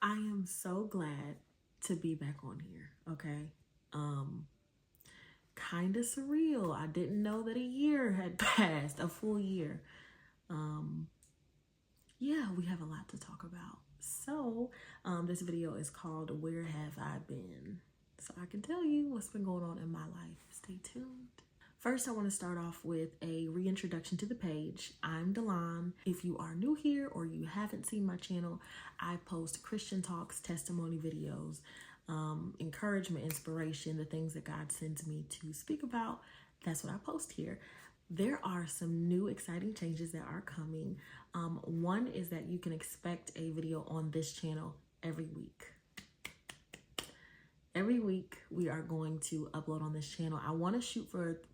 I am so glad to be back on here, okay? Kind of surreal. I didn't know that a year had passed, a full year. Yeah, we have a lot to talk about. So, this video is called Where Have I Been? So I can tell you what's been going on in my life. Stay tuned. First, I want to start off with a reintroduction to the page. I'm Dalaun. If you are new here or you haven't seen my channel, I post Christian talks, testimony videos, encouragement, inspiration, the things that God sends me to speak about. That's what I post here. There are some new exciting changes that are coming. One is that you can expect a video on this channel every week. Every week we are going to upload on this channel. I want to shoot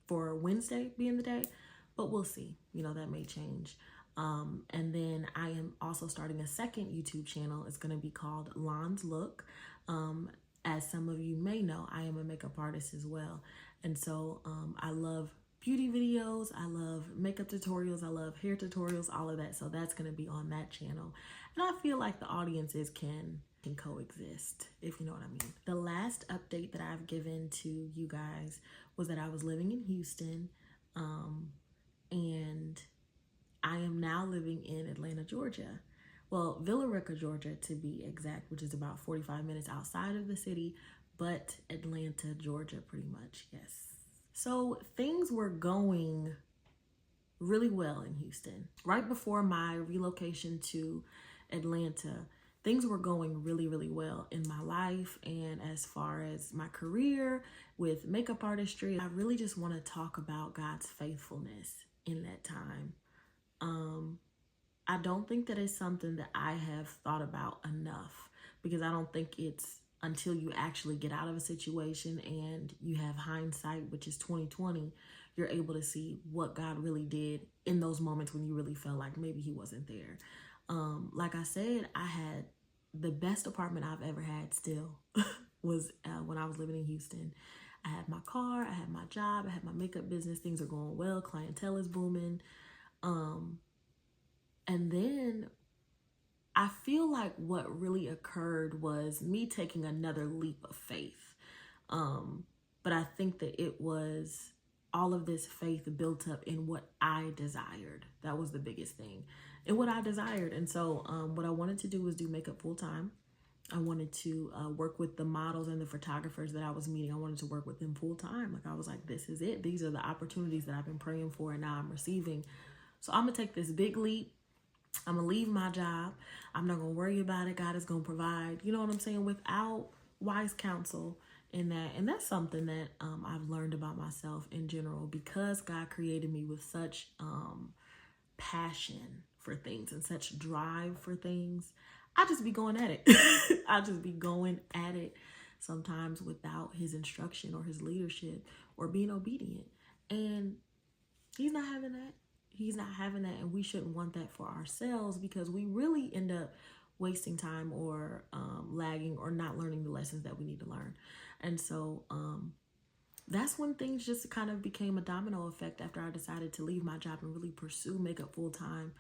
for Wednesday being the day, but we'll see. You know, that may change. And then I am also starting a second YouTube channel. It's going to be called LAUN'S. As some of you may know, I am a makeup artist as well. And so I love beauty videos, I love makeup tutorials, I love hair tutorials, all of that. So that's going to be on that channel. And I feel like the audiences can coexist, if you know what I mean. The last update that I've given to you guys was that I was living in Houston, and I am now living in Atlanta, Georgia. Well, Villa Rica, Georgia to be exact, which is about 45 minutes outside of the city, but Atlanta, Georgia, pretty much, yes. So things were going really well in Houston. Right before my relocation to Atlanta, things were going really, really well in my life and as far as my career with makeup artistry. I really just want to talk about God's faithfulness in that time. I don't think that it's something that I have thought about enough, because I don't think it's until you actually get out of a situation and you have hindsight, which is 2020, you're able to see what God really did in those moments when you really felt like maybe he wasn't there. Like I said, I had the best apartment I've ever had still was when I was living in Houston. I had my car, I had my job, I had my makeup business. Things are going well. Clientele is booming. And then I feel like what really occurred was me taking another leap of faith. But I think that it was all of this faith built up in what I desired. That was the biggest thing, in what I desired. And so what I wanted to do was do makeup full time. I wanted to work with the models and the photographers that I was meeting. I wanted to work with them full time. Like I was like, this is it. These are the opportunities that I've been praying for and now I'm receiving. So I'm gonna take this big leap. I'm gonna leave my job. I'm not gonna worry about it. God is gonna provide, you know what I'm saying, without wise counsel in that. And that's something that I've learned about myself in general, because God created me with such passion for things and such drive for things. I just be going at it. I just be going at it sometimes without his instruction or his leadership or being obedient. And he's not having that. He's not having that, and we shouldn't want that for ourselves, because we really end up wasting time or lagging or not learning the lessons that we need to learn. And so that's when things just kind of became a domino effect. After I decided to leave my job and really pursue makeup full time,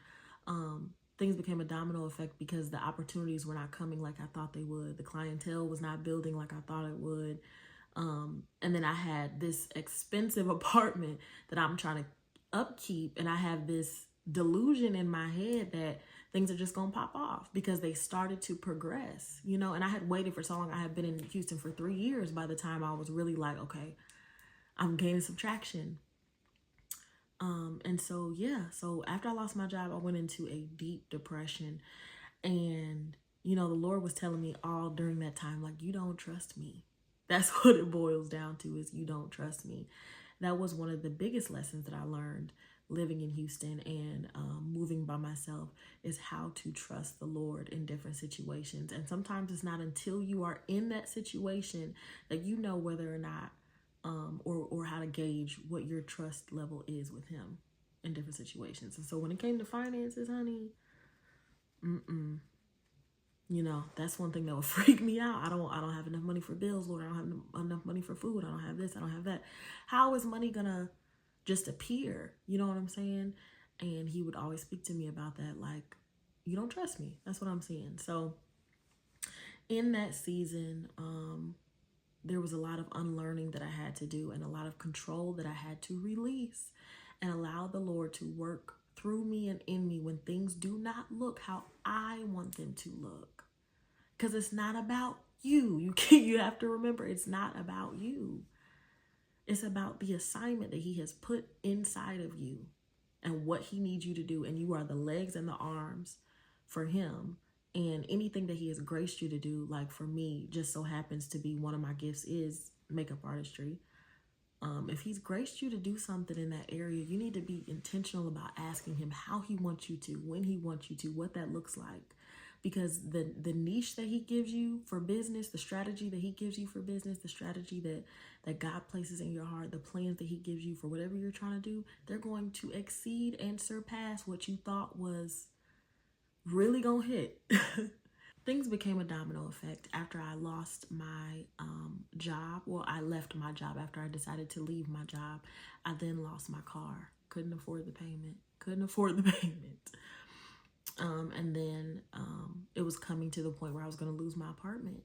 things became a domino effect because the opportunities were not coming like I thought they would. The clientele was not building like I thought it would. And then I had this expensive apartment that I'm trying to upkeep, and I have this delusion in my head that things are just gonna pop off because they started to progress, you know. And I had waited for so long. I had been in Houston for 3 years by the time I was really like, okay, I'm gaining some traction. And so yeah, so after I lost my job, I went into a deep depression. And you know, the Lord was telling me all during that time, like, you don't trust me. That's what it boils down to, is you don't trust me. That was one of the biggest lessons that I learned living in Houston and moving by myself, is how to trust the Lord in different situations. And sometimes it's not until you are in that situation that you know whether or not, or how to gauge what your trust level is with him in different situations. And so when it came to finances, honey, you know, that's one thing that would freak me out. I don't have enough money for bills, Lord. I don't have enough money for food. I don't have this. I don't have that. How is money gonna just appear? You know what I'm saying? And he would always speak to me about that, like, you don't trust me. That's what I'm saying. So in that season, there was a lot of unlearning that I had to do and a lot of control that I had to release and allow the Lord to work through me and in me when things do not look how I want them to look. Because it's not about you. You have to remember, it's not about you. It's about the assignment that he has put inside of you and what he needs you to do. And you are the legs and the arms for him. And anything that he has graced you to do, like for me, just so happens to be one of my gifts is makeup artistry. If he's graced you to do something in that area, you need to be intentional about asking him how he wants you to, when he wants you to, what that looks like. Because the niche that he gives you for business, the strategy that he gives you for business, the strategy that God places in your heart, the plans that he gives you for whatever you're trying to do, they're going to exceed and surpass what you thought was really gonna hit. Things became a domino effect after I lost my job. Well, I left my job after I decided to leave my job. I then lost my car. Couldn't afford the payment. And then it was coming to the point where I was going to lose my apartment.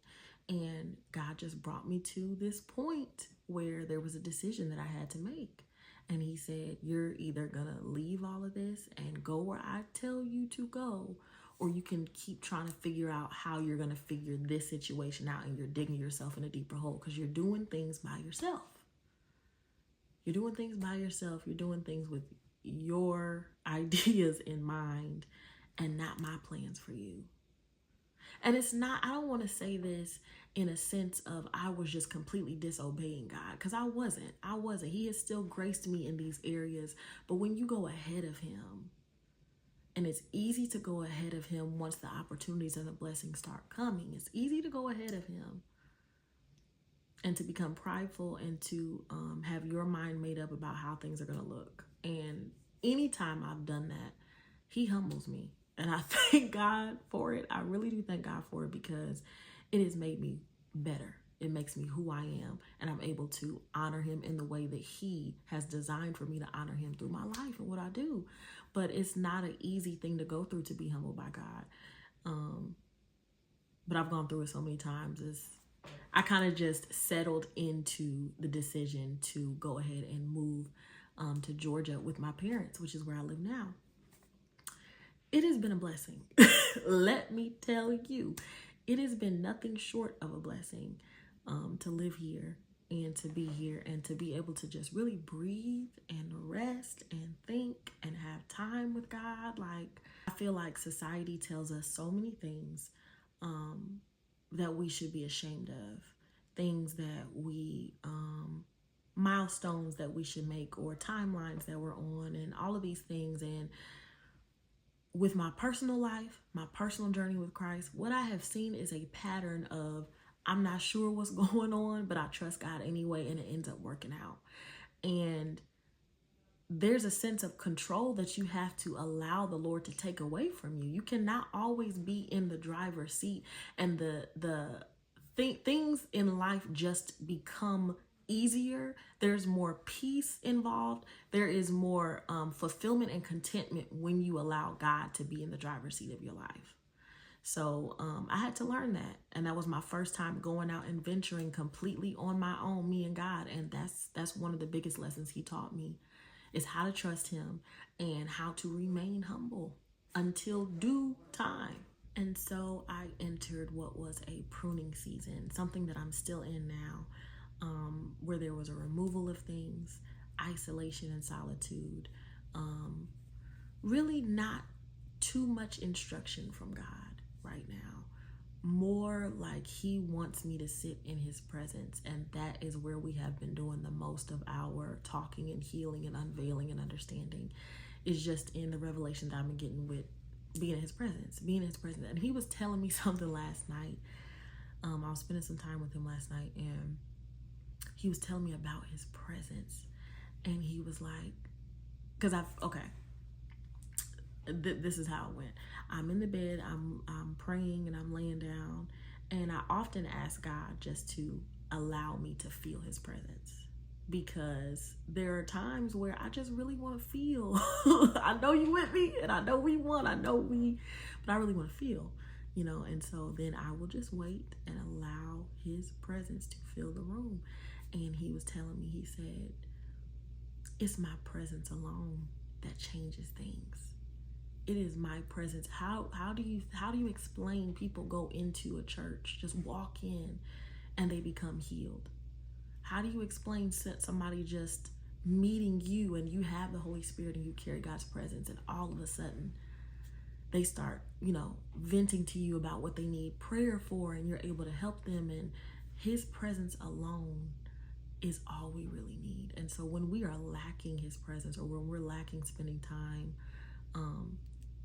And God just brought me to this point where there was a decision that I had to make. And he said, you're either going to leave all of this and go where I tell you to go, or you can keep trying to figure out how you're going to figure this situation out, and you're digging yourself in a deeper hole because you're doing things by yourself. You're doing things by yourself. You're doing things with your ideas in mind and not my plans for you. And it's not, I don't want to say this in a sense of I was just completely disobeying God, because I wasn't. He has still graced me in these areas. But when you go ahead of him, and it's easy to go ahead of him once the opportunities and the blessings start coming. It's easy to go ahead of him and to become prideful and to have your mind made up about how things are going to look. And anytime I've done that, he humbles me. And I thank God for it. I really do thank God for it, because it has made me better. It makes me who I am, and I'm able to honor him in the way that he has designed for me to honor him through my life and what I do. But it's not an easy thing to go through, to be humbled by God. But I've gone through it so many times. I kind of just settled into the decision to go ahead and move to Georgia with my parents, which is where I live now. It has been a blessing. Let me tell you, it has been nothing short of a blessing to live here and to be here and to be able to just really breathe and rest and think and have time with God. Like, I feel like society tells us so many things that we should be ashamed of, things that we, milestones that we should make, or timelines that we're on, and all of these things. And with my personal life, my personal journey with Christ, what I have seen is a pattern of, I'm not sure what's going on, but I trust God anyway, and it ends up working out. And there's a sense of control that you have to allow the Lord to take away from you. You cannot always be in the driver's seat, and things in life just become easier. There's more peace involved. There is more fulfillment and contentment when you allow God to be in the driver's seat of your life. So I had to learn that. And that was my first time going out and venturing completely on my own, me and God. And that's one of the biggest lessons he taught me, is how to trust him and how to remain humble until due time. And so I entered what was a pruning season, something that I'm still in now, where there was a removal of things, isolation and solitude, really not too much instruction from God right now. More like he wants me to sit in his presence, and that is where we have been doing the most of our talking and healing and unveiling and understanding, is just in the revelation that I've been getting with being in his presence. And he was telling me something last night. I was spending some time with him last night, and he was telling me about his presence. And he was like, this is how it went. I'm in the bed, I'm praying, and I'm laying down, and I often ask God just to allow me to feel his presence, because there are times where I just really want to feel. I know you with me, and I know we won, but I really want to feel, And so then I will just wait and allow his presence to fill the room. And he was telling me, he said, it's my presence alone that changes things. It is my presence. How do you explain people go into a church, just walk in and they become healed? How do you explain somebody just meeting you and you have the Holy Spirit and you carry God's presence, and all of a sudden they start, venting to you about what they need prayer for, and you're able to help them, and his presence alone is all we really need. And so when we are lacking his presence, or when we're lacking spending time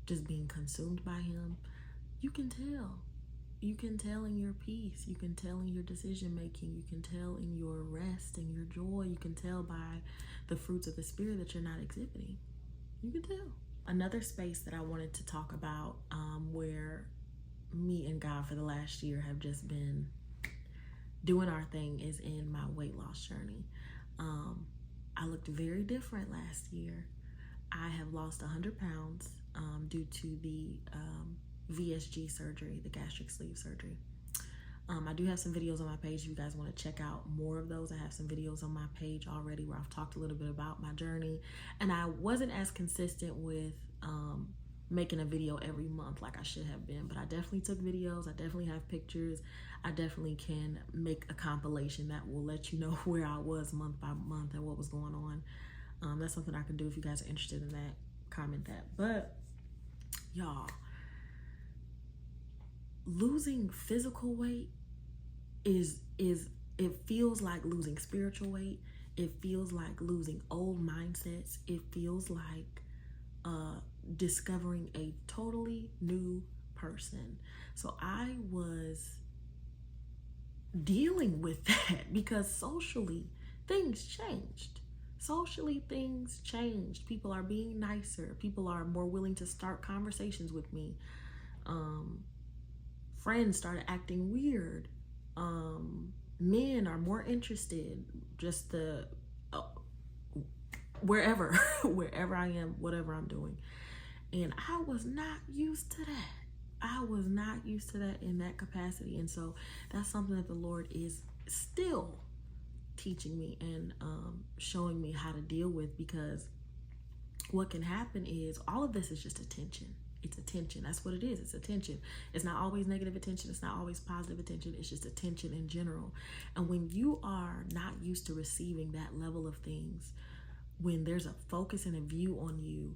just being consumed by him, you can tell. You can tell in your peace. You can tell in your decision making. You can tell in your rest and your joy. You can tell by the fruits of the Spirit that you're not exhibiting. You can tell. Another space that I wanted to talk about, where me and God for the last year have just been doing our thing, is in my weight loss journey. I looked very different last year. I have lost 100 pounds due to the VSG surgery, the gastric sleeve surgery. I do have some videos on my page if you guys want to check out more of those. I have some videos on my page already where I've talked a little bit about my journey, and I wasn't as consistent with making a video every month like I should have been, but I definitely took videos. I definitely have pictures. I definitely can make a compilation that will let you know where I was month by month and what was going on. That's something I can do if you guys are interested in that. Comment that. But y'all, losing physical weight is it feels like losing spiritual weight. It feels like losing old mindsets. It feels like discovering a totally new person. So I was dealing with that because socially things changed. People are being nicer. People are more willing to start conversations with me. Friends started acting weird. Men are more interested. Just wherever I am, whatever I'm doing. And I was not used to that. I was not used to that in that capacity. And so that's something that the Lord is still teaching me and showing me how to deal with, because what can happen is all of this is just attention. It's attention. That's what it is. It's attention. It's not always negative attention. It's not always positive attention. It's just attention in general. And when you are not used to receiving that level of things, when there's a focus and a view on you,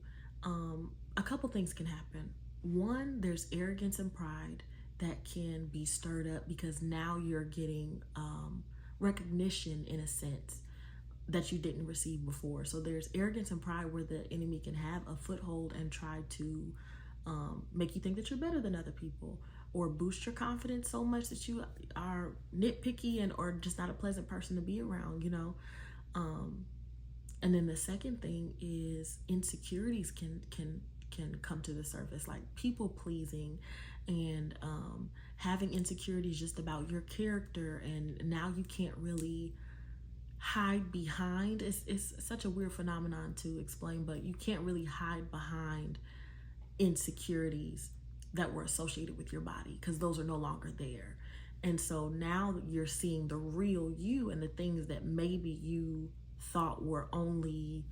a couple things can happen. One, there's arrogance and pride that can be stirred up because now you're getting recognition in a sense that you didn't receive before. So there's arrogance and pride where the enemy can have a foothold and try to make you think that you're better than other people, or boost your confidence so much that you are nitpicky and or just not a pleasant person to be around, and then the second thing is insecurities can come to the surface, like people pleasing and having insecurities just about your character, and now you can't really hide behind. It's such a weird phenomenon to explain, but you can't really hide behind insecurities that were associated with your body because those are no longer there. And so now you're seeing the real you and the things that maybe you thought were only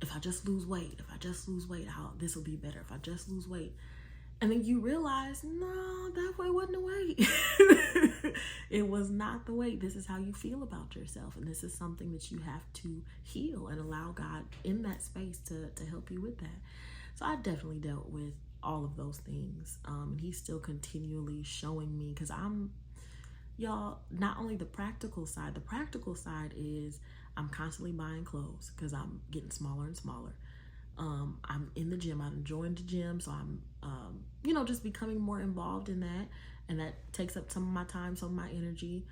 if I just lose weight, this will be better. If I just lose weight. And then you realize, no, that way wasn't the weight. It was not the weight. This is how you feel about yourself. And this is something that you have to heal and allow God in that space to help you with that. So I definitely dealt with all of those things. And he's still continually showing me, because y'all, not only the practical side is I'm constantly buying clothes because I'm getting smaller and smaller. I'm in the gym. I'm enjoying the gym. So I'm, just becoming more involved in that. And that takes up some of my time, some of my energy.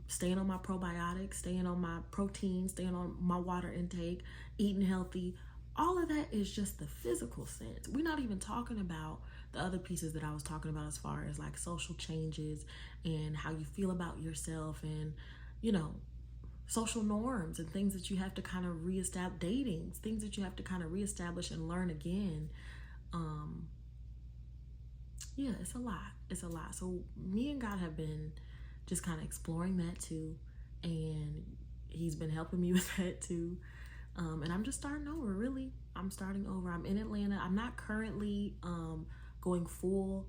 Staying on my probiotics, staying on my protein, staying on my water intake, eating healthy. All of that is just the physical sense. We're not even talking about the other pieces that I was talking about as far as like social changes and how you feel about yourself and, social norms and things that you have to kind of reestablish, things that you have to kind of reestablish and learn again. yeah, it's a lot. It's a lot. So me and God have been just kind of exploring that too. And he's been helping me with that too. And I'm just starting over, really. I'm starting over. I'm in Atlanta. I'm not currently going full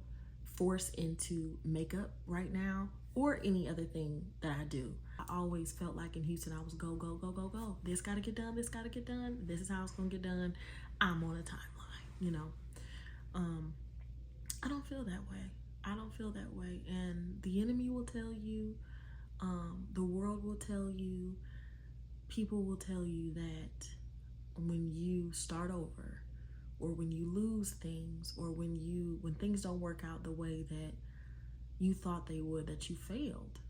force into makeup right now or any other thing that I do. I always felt like in Houston, I was go, go, go, go, go. This got to get done. This got to get done. This is how it's going to get done. I'm on a timeline, you know. I don't feel that way. I don't feel that way. And the enemy will tell you, the world will tell you, people will tell you that when you start over, or when you lose things, or when things don't work out the way that you thought they would, that you failed.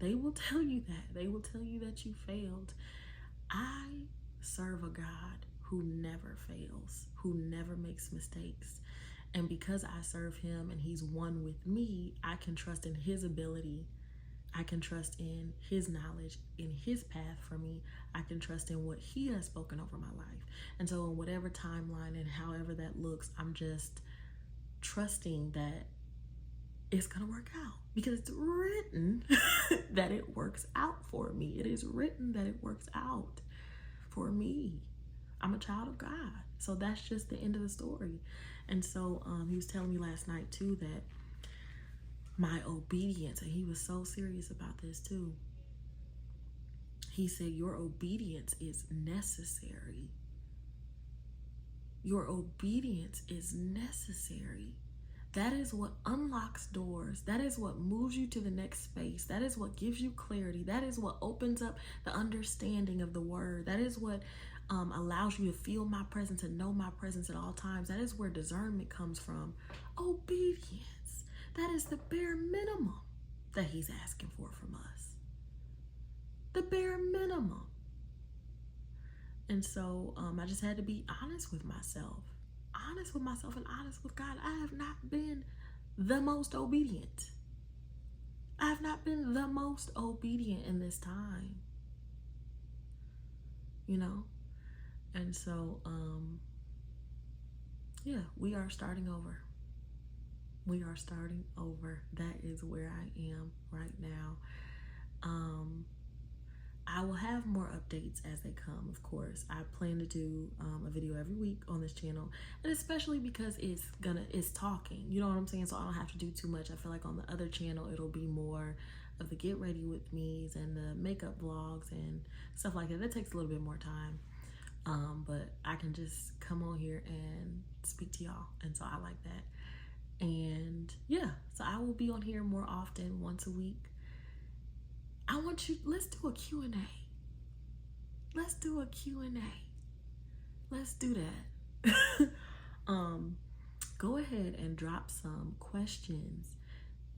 They will tell you that. They will tell you that you failed. I serve a God who never fails, who never makes mistakes. And because I serve him and he's one with me, I can trust in his ability. I can trust in his knowledge, in his path for me. I can trust in what he has spoken over my life. And so in whatever timeline and however that looks, I'm just trusting that it's going to work out, because it's written that it works out for me. It is written that it works out for me. I'm a child of God. So that's just the end of the story. And so he was telling me last night too that my obedience, and he was so serious about this too. He said, your obedience is necessary. Your obedience is necessary. That is what unlocks doors. That is what moves you to the next space. That is what gives you clarity. That is what opens up the understanding of the word. That is what allows you to feel my presence and know my presence at all times. That is where discernment comes from. Obedience. That is the bare minimum that he's asking for from us. The bare minimum. And so I just had to be honest with myself. Honest with myself and honest with God. I have not been the most obedient. I have not been the most obedient in this time. You know? And so, yeah, we are starting over. We are starting over. That is where I am right now. I will have more updates as they come, of course. I plan to do a video every week on this channel, and especially because it's talking, you know what I'm saying? So I don't have to do too much. I feel like on the other channel, it'll be more of the get ready with me's and the makeup vlogs and stuff like that. That takes a little bit more time. But I can just come on here and speak to y'all. And so I like that. And yeah, so I will be on here more often, once a week. I want you, let's do a Q&A. Let's do a Q&A. Let's do that. Go ahead and drop some questions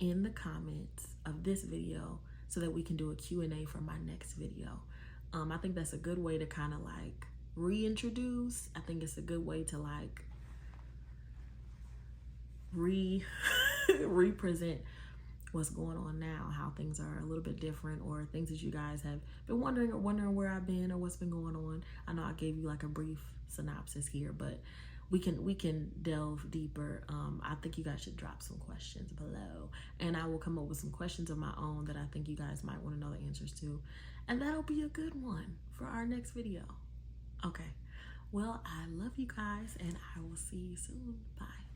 in the comments of this video so that we can do a Q&A for my next video. I think that's a good way to kind of like reintroduce. I think it's a good way to like represent what's going on now, how things are a little bit different, or things that you guys have been wondering where I've been or what's been going on. I know I gave you like a brief synopsis here, but we can delve deeper. I think you guys should drop some questions below, and I will come up with some questions of my own that I think you guys might want to know the answers to, and that'll be a good one for our next video. Okay, well, I love you guys, and I will see you soon. Bye.